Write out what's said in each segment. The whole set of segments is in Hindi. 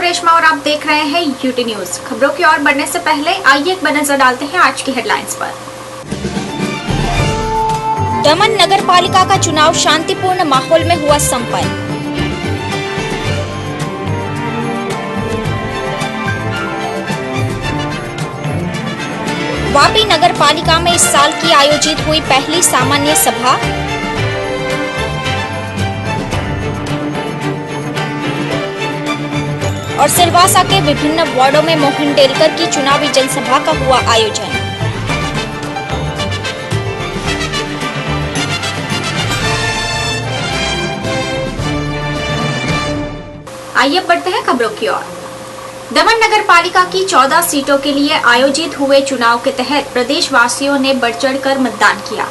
रेशमा और आप देख रहे हैं यूटी न्यूज। खबरों की ओर बढ़ने से पहले आइए एक नजर डालते हैं आज की हेडलाइंस पर। दमन नगर पालिका का चुनाव शांतिपूर्ण माहौल में हुआ संपन्न। वापी नगर पालिका में इस साल की आयोजित हुई पहली सामान्य सभा। और सिलवासा के विभिन्न वार्डों में मोहन डेलकर की चुनावी जनसभा का हुआ आयोजन। आइए बढ़ते हैं खबरों की ओर। दमन नगर पालिका की 14 सीटों के लिए आयोजित हुए चुनाव के तहत प्रदेशवासियों ने बढ़ चढ़कर मतदान किया।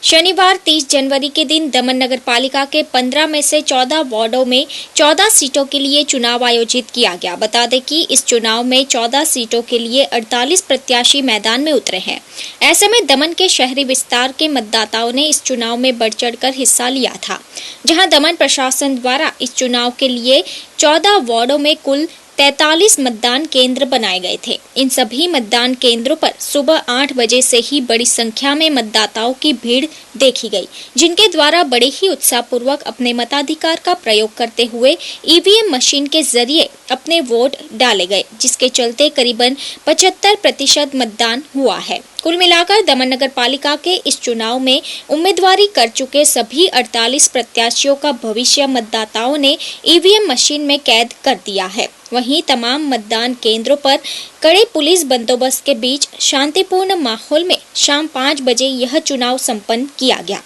शनिवार 30 जनवरी के दिन दमन नगर पालिका के 15 में से 14 वार्डों में 14 सीटों के लिए चुनाव आयोजित किया गया। बता दें कि इस चुनाव में 14 सीटों के लिए 48 प्रत्याशी मैदान में उतरे हैं। ऐसे में दमन के शहरी विस्तार के मतदाताओं ने इस चुनाव में बढ़ चढ़कर हिस्सा लिया था, जहां दमन प्रशासन द्वारा इस चुनाव के लिए 14 वार्डों में कुल 43 मतदान केंद्र बनाए गए थे। इन सभी मतदान केंद्रों पर सुबह 8 बजे से ही बड़ी संख्या में मतदाताओं की भीड़ देखी गई, जिनके द्वारा बड़े ही उत्साहपूर्वक अपने मताधिकार का प्रयोग करते हुए ईवीएम मशीन के जरिए अपने वोट डाले गए, जिसके चलते करीबन 75% मतदान हुआ है। कुल मिलाकर दमन नगर पालिका के इस चुनाव में उम्मीदवारी कर चुके सभी 48 प्रत्याशियों का भविष्य मतदाताओं ने ईवीएम मशीन में कैद कर दिया है। वहीं तमाम मतदान केंद्रों पर कड़े पुलिस बंदोबस्त के बीच शांतिपूर्ण माहौल में शाम 5 बजे यह चुनाव संपन्न किया गया।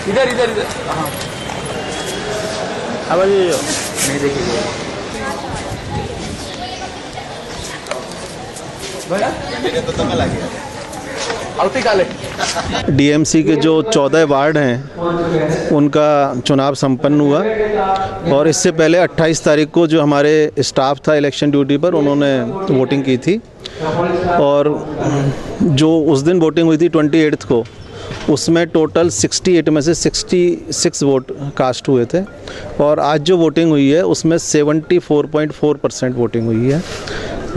इधर इधर इधर हाँ अब नहीं देखिए डीएमसी के जो 14 वार्ड हैं उनका चुनाव संपन्न हुआ और इससे पहले 28 तारीख को जो हमारे स्टाफ था इलेक्शन ड्यूटी पर, उन्होंने वोटिंग की थी और जो उस दिन वोटिंग हुई थी 28 को, उसमें टोटल 68 में से 66 वोट कास्ट हुए थे और आज जो वोटिंग हुई है उसमें 74.4% वोटिंग हुई है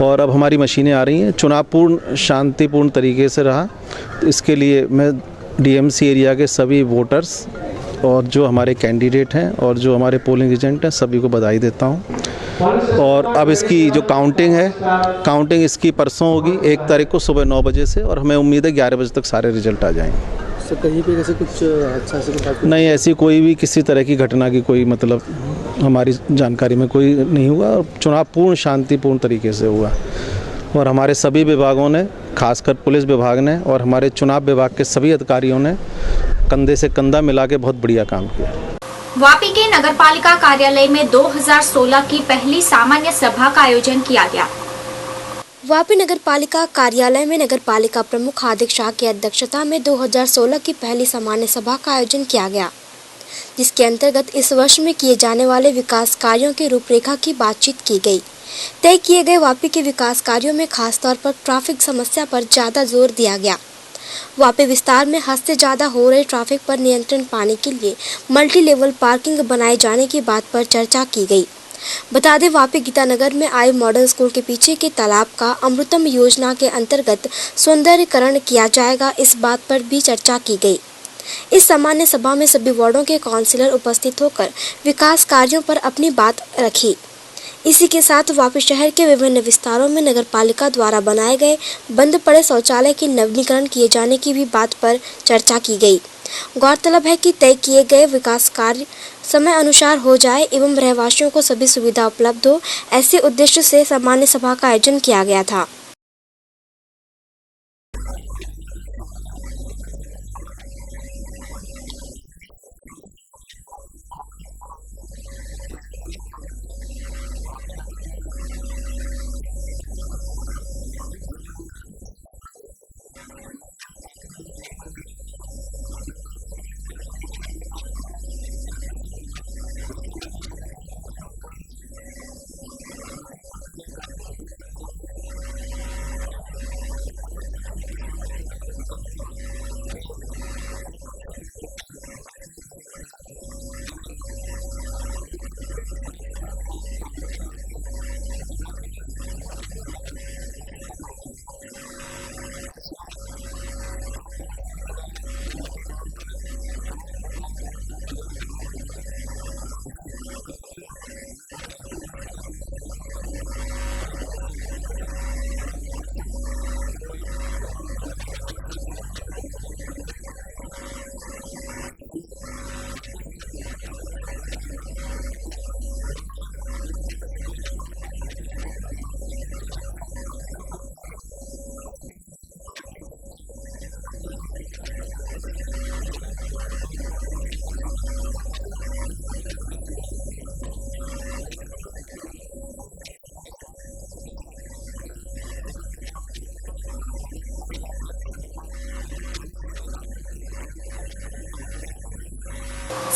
और अब हमारी मशीनें आ रही हैं। चुनाव पूर्ण शांतिपूर्ण तरीके से रहा, तो इसके लिए मैं डीएमसी एरिया के सभी वोटर्स और जो हमारे कैंडिडेट हैं और जो हमारे पोलिंग एजेंट हैं सभी को बधाई देता हूं। और अब इसकी जो काउंटिंग इसकी परसों होगी 1 तारीख को सुबह 9 बजे से और हमें उम्मीद है 11 बजे तक सारे रिजल्ट आ जाएंगे। सर कहीं पे ऐसे कुछ हादसा से नहीं, ऐसी कोई भी किसी तरह की घटना की कोई मतलब हमारी जानकारी में कोई नहीं हुआ और चुनाव पूर्ण शांतिपूर्ण तरीके से हुआ और हमारे सभी विभागों ने, खासकर पुलिस विभाग ने और हमारे चुनाव विभाग के सभी अधिकारियों ने कंधे से कंधा मिला के बहुत बढ़िया काम किया। वापी के नगर पालिका कार्यालय में 2016 की पहली सामान्य सभा का आयोजन किया गया। वापी नगर पालिका कार्यालय में नगर पालिका प्रमुख हार्दिक शाह की अध्यक्षता में 2016 की पहली सामान्य सभा का आयोजन किया गया, जिसके अंतर्गत इस वर्ष में किए जाने वाले विकास कार्यों की रूपरेखा की बातचीत की गई। तय किए गए वापी के विकास कार्यों में खास तौर पर ट्रैफिक समस्या पर ज्यादा जोर दिया गया। वापी विस्तार में हद से ज्यादा हो रहे ट्रैफिक पर नियंत्रण पाने के लिए मल्टी लेवल पार्किंग बनाए जाने की बात पर चर्चा की गई। बता दें, वापी गीतानगर में आई मॉडर्न स्कूल के पीछे के तालाब का अमृतम योजना के अंतर्गत सौंदर्यीकरण किया जाएगा, इस बात पर भी चर्चा की गई। इस सामान्य सभा में सभी वार्डों के काउंसिलर उपस्थित होकर विकास कार्यों पर अपनी बात रखी। इसी के साथ वापी शहर के विभिन्न विस्तारों में नगर पालिका द्वारा बनाए गए बंद पड़े शौचालय की नवीनीकरण किए जाने की भी बात पर चर्चा की गई। गौरतलब है कि तय किए गए विकास कार्य समय अनुसार हो जाए एवं रहवासियों को सभी सुविधा उपलब्ध हो, ऐसे उद्देश्य से सामान्य सभा का आयोजन किया गया था।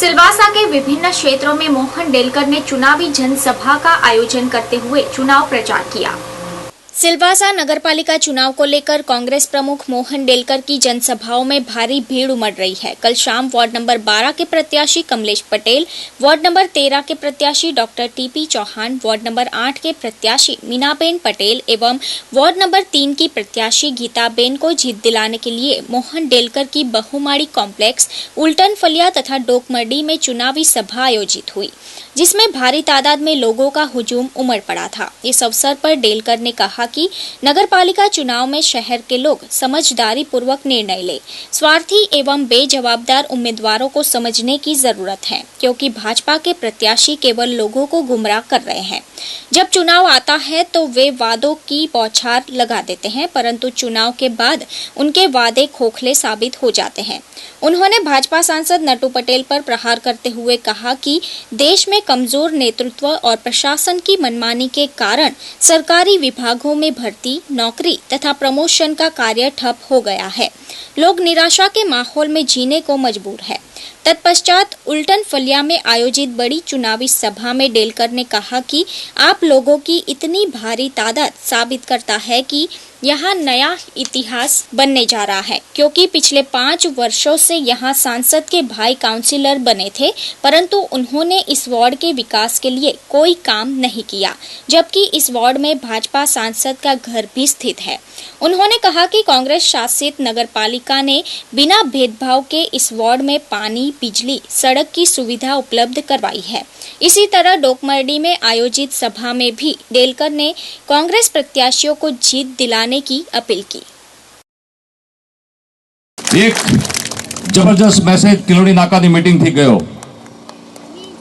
सिलवासा के विभिन्न क्षेत्रों में मोहन डेलकर ने चुनावी जनसभा का आयोजन करते हुए चुनाव प्रचार किया। सिलवासा नगरपालिका चुनाव को लेकर कांग्रेस प्रमुख मोहन डेलकर की जनसभाओं में भारी भीड़ उमड़ रही है। कल शाम वार्ड नंबर 12 के प्रत्याशी कमलेश पटेल, वार्ड नंबर 13 के प्रत्याशी doctor TP Chauhan, ward number 8 के प्रत्याशी मीनाबेन पटेल एवं वार्ड नंबर 3 की प्रत्याशी गीताबेन को जीत दिलाने के लिए मोहन डेलकर की बहुमाड़ी कॉम्प्लेक्स, उल्टन फलिया तथा डोकमरडी में चुनावी सभा आयोजित हुई, जिसमें भारी तादाद में लोगों का हुजूम उमड़ पड़ा था। इस अवसर पर डेलकर ने कहा कि नगरपालिका चुनाव में शहर के लोग समझदारी पूर्वक निर्णय ले, स्वार्थी एवं बेजवाबदार उम्मीदवारों को समझने की जरूरत है, क्योंकि भाजपा के प्रत्याशी केवल लोगों को गुमराह कर रहे हैं। जब चुनाव आता है तो वे वादों की बौछार लगा देते हैं, परंतु चुनाव के बाद उनके वादे खोखले साबित हो जाते हैं। उन्होंने भाजपा सांसद नटू पटेल पर प्रहार करते हुए कहा कि देश में कमजोर नेतृत्व और प्रशासन की मनमानी के कारण सरकारी विभागों में भर्ती, नौकरी तथा प्रमोशन का कार्य ठप हो गया है। लोग निराशा के माहौल में जीने को मजबूर है। तत्पश्चात उल्टन फलिया में आयोजित बड़ी चुनावी सभा में डेलकर ने कहा कि आप लोगों की इतनी भारी तादाद साबित करता है कि यहाँ नया इतिहास बनने जा रहा है, क्योंकि पिछले 5 वर्षों से यहाँ सांसद के भाई काउंसिलर बने थे, परंतु उन्होंने इस वार्ड के विकास के लिए कोई काम नहीं किया, जबकि इस वार्ड में भाजपा सांसद का घर भी स्थित है। उन्होंने कहा कि कांग्रेस शासित नगरपालिका ने बिना भेदभाव के इस वार्ड में पानी, बिजली, सड़क की सुविधा उपलब्ध करवाई है। इसी तरह डोकमरडी में आयोजित सभा में भी डेलकर ने कांग्रेस प्रत्याशियों को जीत दिलाने की अपील की। एक जबरदस्त मैसेज किलोड़ी नाकानी मीटिंग थी गयो।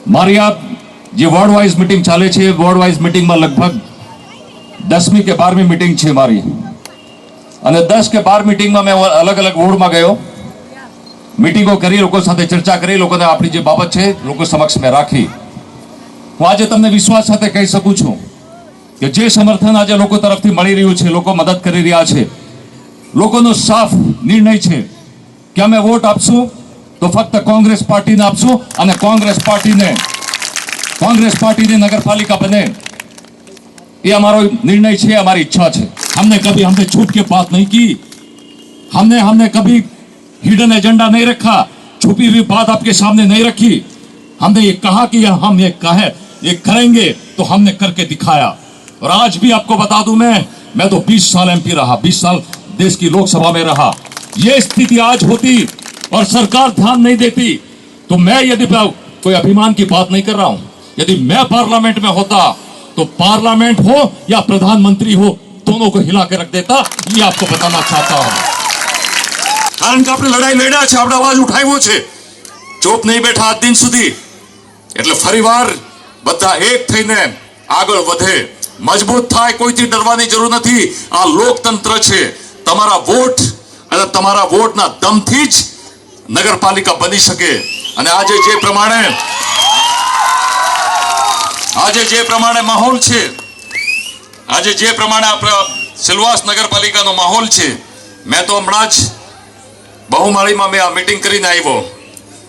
मारी आप જે વોર્ડ વાઇઝ મીટિંગ ચાલે છે, વોર્ડ વાઇઝ મીટિંગમાં લગભગ 10મી કે 12મી મીટિંગ છે મારી, અને 10 કે 12 મીટિંગમાં મેં અલગ અલગ વોર્ડમાં ગયો, મીટિંગો કરી, લોકો સાથે ચર્ચા કરી, લોકોને આપણી જે બાબત છે લોકો સમક્ષ મેં રાખી। હું આજે તમને વિશ્વાસ સાથે કહી શકું છું કે જે સમર્થન આજે લોકો તરફથી મળી રહ્યું છે, લોકો મદદ કરી રહ્યા છે, લોકોનો સાફ નિર્ણય છે કે અમે વોટ આપશું તો ફક્ત કોંગ્રેસ પાર્ટીને આપશું, અને કોંગ્રેસ पार्टी ने नगरपालिका बने, ये हमारा निर्णय है, हमारी इच्छा है। हमने छूट के बात नहीं की, हमने कभी हिडन एजेंडा नहीं रखा, छुपी हुई बात आपके सामने नहीं रखी। हमने ये कहा कि हम ये करेंगे तो हमने करके दिखाया। और आज भी आपको बता दूं, मैं तो 20 साल एमपी रहा, 20 साल देश की लोकसभा में रहा। ये स्थिति आज होती और सरकार ध्यान नहीं देती तो मैं, यदि कोई अभिमान की बात नहीं कर रहा हूं, यदि मैं पार्लियामेंट में होता तो पार्लियामेंट हो या प्रधानमंत्री हो, दोनों को हिला के रख देता। ये आपको बताना चाहता हूं, कारण के આપણે લડાઈ લડ્યા છે, આપણે અવાજ ઉઠાવ્યો છે, ચૂપ નહીં બેઠા આજ દિન સુધી। એટલે ફરીવાર બધા એક થઈને આગળ વધે, મજબૂત થાય, કોઈથી ડરવાની જરૂર નથી। આ લોકતંત્ર છે, તમારા વોટ અને તમારા વોટના દમથી જ નગરપાલિકા બની શકે। અને આજે જે પ્રમાણે માહોલ છે, આજે જે પ્રમાણે આપણા સિલવાસ નગરપાલિકાનો માહોલ છે, મેં તો હમણાં જ બહુમાળીમાં મેં આ મીટિંગ કરીને આવ્યો।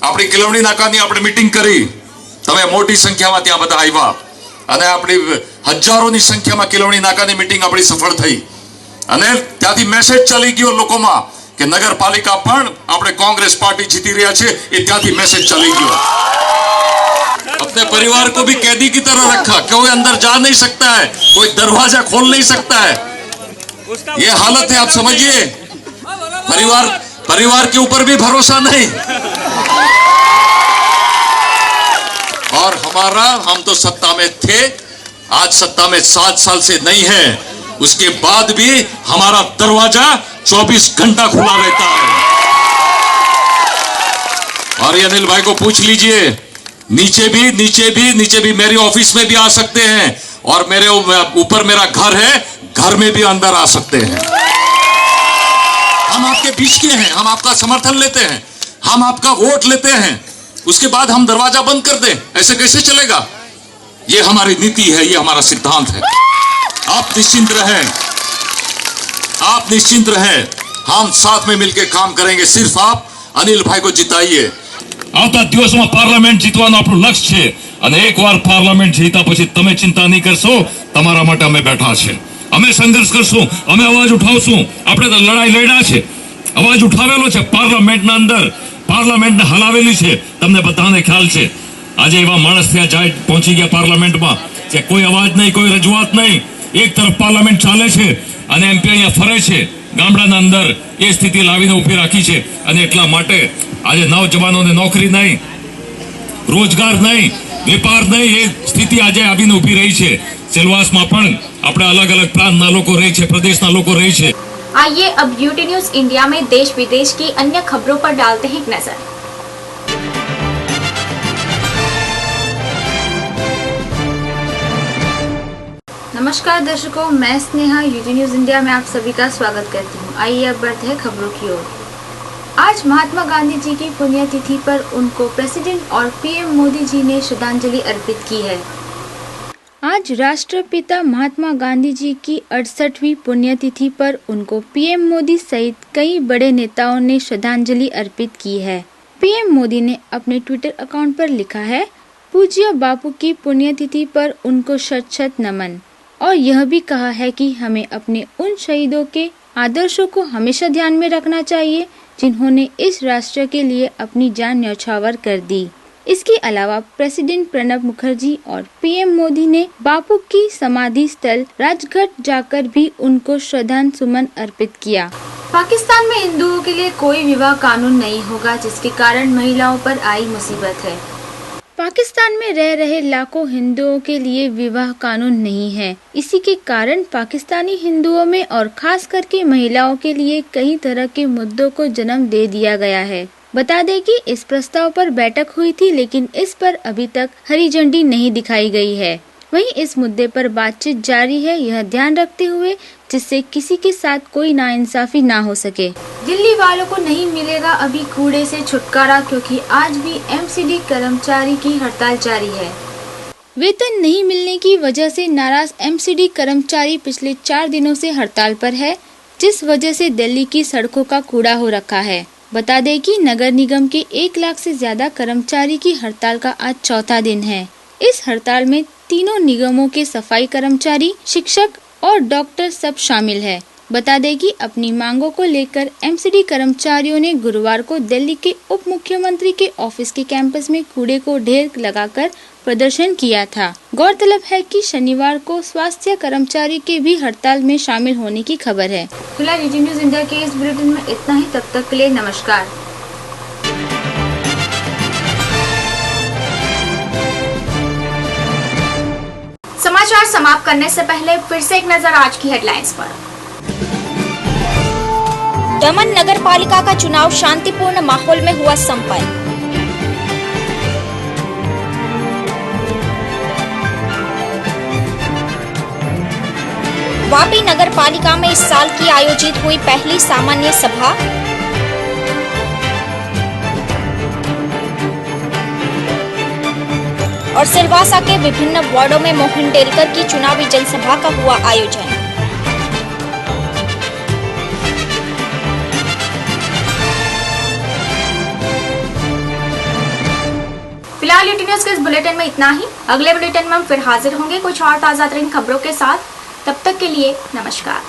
આપણી કિલોડી નાકાની આપણે મીટિંગ કરી, તમે મોટી સંખ્યામાં ત્યાં બધા આવ્યા, અને આપણી હજારોની સંખ્યામાં કિલોડી નાકાની મીટિંગ આપણી સફળ થઈ, અને ત્યાંથી મેસેજ ચાલી ગયો લોકોમાં કે નગરપાલિકા પણ આપણે કોંગ્રેસ પાર્ટી જીતી રહ્યા છે, એ ત્યાંથી મેસેજ ચાલી ગયો। अपने परिवार को भी कैदी की तरह रखा, कोई अंदर जा नहीं सकता है, कोई दरवाजा खोल नहीं सकता है। ये हालत है, आप समझिए। परिवार के ऊपर भी भरोसा नहीं। और हम तो सत्ता में थे, आज सत्ता में 7 साल से नहीं है, उसके बाद भी हमारा दरवाजा 24 घंटा खुला रहता है। और ये अनिल भाई को पूछ लीजिए, नीचे भी मेरे ऑफिस में भी आ सकते हैं, और मेरे ऊपर मेरा घर है, घर में भी अंदर आ सकते हैं। हम आपके बीच के हैं, हम आपका समर्थन लेते हैं, हम आपका वोट लेते हैं, उसके बाद हम दरवाजा बंद कर दें, ऐसे कैसे चलेगा? ये हमारी नीति है, ये हमारा सिद्धांत है। आप निश्चिंत रहें, हम साथ में मिलकर काम करेंगे। सिर्फ आप अनिल भाई को जिताइए। આવતા દિવસોમાં પાર્લામેન્ટ જીતવાનું આપણું લક્ષ્ય છે અને એકવાર પાર્લામેન્ટ જીત્યા પછી તમે ચિંતા નહીં કરશો, તમારા માટે અમે બેઠા છે, અમે સંઘર્ષ કરશું, અમે અવાજ ઉઠાવશું. આપણે તો લડાઈ લડ્યા છે, અવાજ ઉઠાવેલો છે પાર્લામેન્ટના અંદર, પાર્લામેન્ટને હલાવેલી છે, તમને બધાને ખ્યાલ છે. આજે એવા માણસ ત્યાં જાય પહોંચી ગયા પાર્લામેન્ટમાં કે કોઈ અવાજ નહીં, કોઈ રજૂઆત નહીં, એક તરફ પાર્લામેન્ટ ચાલે છે અને એમપી અહીંયા ફરે છે ગામડાના અંદર. એ સ્થિતિ લાવીને ઊભી રાખી છે અને એટલા માટે આજે નવજવાનોને નોકરી નહીં, રોજગાર નહીં, વેપાર નહીં, એ સ્થિતિ આજે આવીને ઊભી રહી છે. સેલવાસમાં પણ આપણે અલગ અલગ પ્રાંતના લોકો રહે છે, પ્રદેશના લોકો રહે છે. आइए अब यूटी न्यूज इंडिया में देश विदेश की अन्य खबरों पर डालते हैं एक नजर। नमस्कार दर्शकों, मैं स्नेहा यूटी न्यूज इंडिया में आप सभी का स्वागत करती हूँ। आइए अब बढ़ते हैं खबरों की ओर। आज महात्मा गांधी जी की पुण्यतिथि पर उनको प्रेसिडेंट और पीएम मोदी जी ने श्रद्धांजलि अर्पित की है। आज राष्ट्रपिता महात्मा गांधी जी की 68वीं पुण्यतिथि पर उनको पीएम मोदी सहित कई बड़े नेताओं ने श्रद्धांजलि अर्पित की है। पीएम मोदी ने अपने ट्विटर अकाउंट पर लिखा है, पूज्य बापू की पुण्यतिथि पर उनको शत शत नमन, और यह भी कहा है कि हमें अपने उन शहीदों के आदर्शों को हमेशा ध्यान में रखना चाहिए जिन्होंने इस राष्ट्र के लिए अपनी जान न्यौछावर कर दी। इसके अलावा प्रेसिडेंट प्रणब मुखर्जी और पीएम मोदी ने बापू की समाधि स्थल राजघाट जाकर भी उनको श्रद्धांजलि सुमन अर्पित किया। पाकिस्तान में हिंदुओं के लिए कोई विवाह कानून नहीं होगा, जिसके कारण महिलाओं पर आई मुसीबत है। पाकिस्तान में रह रहे लाखों हिंदुओं के लिए विवाह कानून नहीं है। इसी के कारण पाकिस्तानी हिंदुओं में और खास करके महिलाओं के लिए कई तरह के मुद्दों को जन्म दे दिया गया है। बता दें कि इस प्रस्ताव पर बैठक हुई थी, लेकिन इस पर अभी तक हरी झंडी नहीं दिखाई गई है। वहीं इस मुद्दे पर बातचीत जारी है, यह ध्यान रखते हुए जिससे किसी के साथ कोई नाइंसाफी ना हो सके। दिल्ली वालों को नहीं मिलेगा अभी कूड़े से छुटकारा, क्योंकि आज भी एमसीडी कर्मचारी की हड़ताल जारी है। वेतन नहीं मिलने की वजह से नाराज एमसीडी कर्मचारी पिछले 4 दिनों से हड़ताल पर है, जिस वजह से दिल्ली की सड़कों का कूड़ा हो रखा है। बता दें कि नगर निगम के 1 लाख से ज्यादा कर्मचारी की हड़ताल का आज चौथा दिन है। इस हड़ताल में तीनों निगमों के सफाई कर्मचारी, शिक्षक और डॉक्टर सब शामिल है। बता दें कि अपनी मांगों को लेकर एमसीडी कर्मचारियों ने गुरुवार को दिल्ली के उप मुख्यमंत्री के ऑफिस के कैंपस में कूड़े को ढेर लगाकर प्रदर्शन किया था। गौरतलब है कि शनिवार को स्वास्थ्य कर्मचारी के भी हड़ताल में शामिल होने की खबर है। फिलहाल यूटी न्यूज इंडिया के इस बुलेटिन में इतना ही। तब तक के लिए नमस्कार। समाचार समाप्त करने से पहले फिर से एक नजर आज की हेडलाइंस पर। दमन नगर पालिका का चुनाव शांतिपूर्ण माहौल में हुआ संपन्न। वापी नगर पालिका में इस साल की आयोजित हुई पहली सामान्य सभा। और सिलवासा के विभिन्न वार्डों में मोहन डेलकर की चुनावी जनसभा का हुआ आयोजन। फिलहाल यूटी न्यूज के इस बुलेटिन में इतना ही। अगले बुलेटिन में हम फिर हाजिर होंगे कुछ और ताजा तरीन खबरों के साथ। तब तक के लिए नमस्कार।